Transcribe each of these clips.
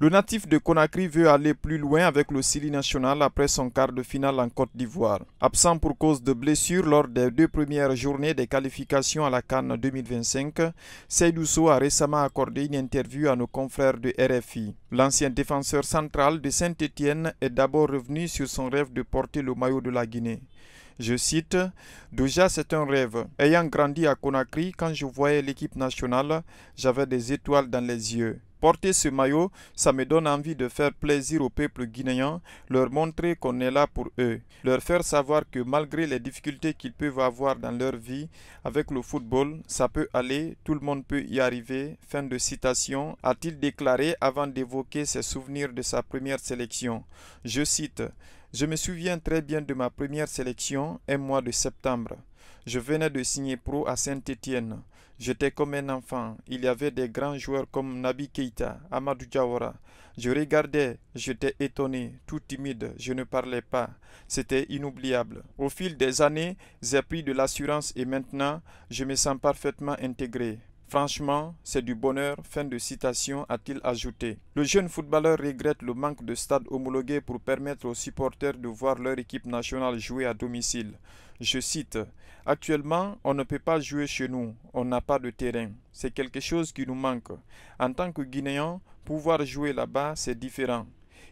Le natif de Conakry veut aller plus loin avec le Sili national après son quart de finale en Côte d'Ivoire. Absent pour cause de blessure lors des 2 premières journées des qualifications à la CAN 2025, Seydou Sow a récemment accordé une interview à nos confrères de RFI. L'ancien défenseur central de Saint-Étienne est d'abord revenu sur son rêve de porter le maillot de la Guinée. Je cite, « Déjà c'est un rêve. Ayant grandi à Conakry, quand je voyais l'équipe nationale, j'avais des étoiles dans les yeux. Porter ce maillot, ça me donne envie de faire plaisir au peuple guinéen, leur montrer qu'on est là pour eux, leur faire savoir que malgré les difficultés qu'ils peuvent avoir dans leur vie, avec le football, ça peut aller, tout le monde peut y arriver. » Fin de citation, a-t-il déclaré avant d'évoquer ses souvenirs de sa première sélection. Je cite, « Je me souviens très bien de ma première sélection, un mois de septembre. Je venais de signer pro à Saint-Étienne. J'étais comme un enfant. Il y avait des grands joueurs comme Naby Keïta, Amadou Diawara. Je regardais, j'étais étonné, tout timide, je ne parlais pas. C'était inoubliable. Au fil des années, j'ai pris de l'assurance et maintenant, je me sens parfaitement intégré. Franchement, c'est du bonheur, fin de citation, a-t-il ajouté. Le jeune footballeur regrette le manque de stades homologués pour permettre aux supporters de voir leur équipe nationale jouer à domicile. Je cite, « Actuellement, on ne peut pas jouer chez nous, on n'a pas de terrain. C'est quelque chose qui nous manque. En tant que Guinéen, pouvoir jouer là-bas, c'est différent.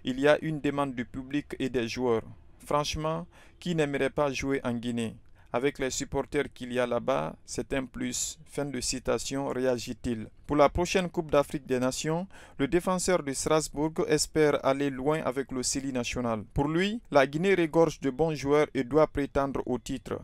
Il y a une demande du public et des joueurs. Franchement, qui n'aimerait pas jouer en Guinée ? Avec les supporters qu'il y a là-bas, c'est un plus. » Fin de citation, réagit-il. Pour la prochaine Coupe d'Afrique des Nations, le défenseur de Strasbourg espère aller loin avec le Sili national. Pour lui, la Guinée regorge de bons joueurs et doit prétendre au titre.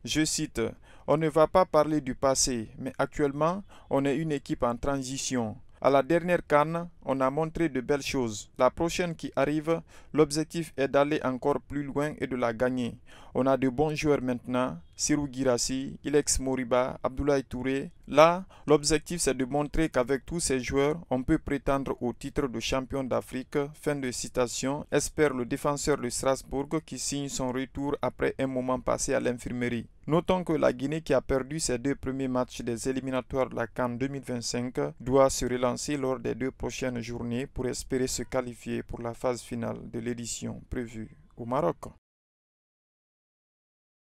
Je cite, « On ne va pas parler du passé, mais actuellement, on est une équipe en transition. À la dernière CAN, on a montré de belles choses. La prochaine qui arrive, l'objectif est d'aller encore plus loin et de la gagner. On a de bons joueurs maintenant, Sirou Girassi, Ilex Moriba, Abdoulaye Touré. Là, l'objectif c'est de montrer qu'avec tous ces joueurs, on peut prétendre au titre de champion d'Afrique. » Fin de citation, espère le défenseur de Strasbourg qui signe son retour après un moment passé à l'infirmerie. Notons que la Guinée, qui a perdu ses 2 premiers matchs des éliminatoires de la CAN 2025, doit se relancer lors des 2 prochaines journées pour espérer se qualifier pour la phase finale de l'édition prévue au Maroc.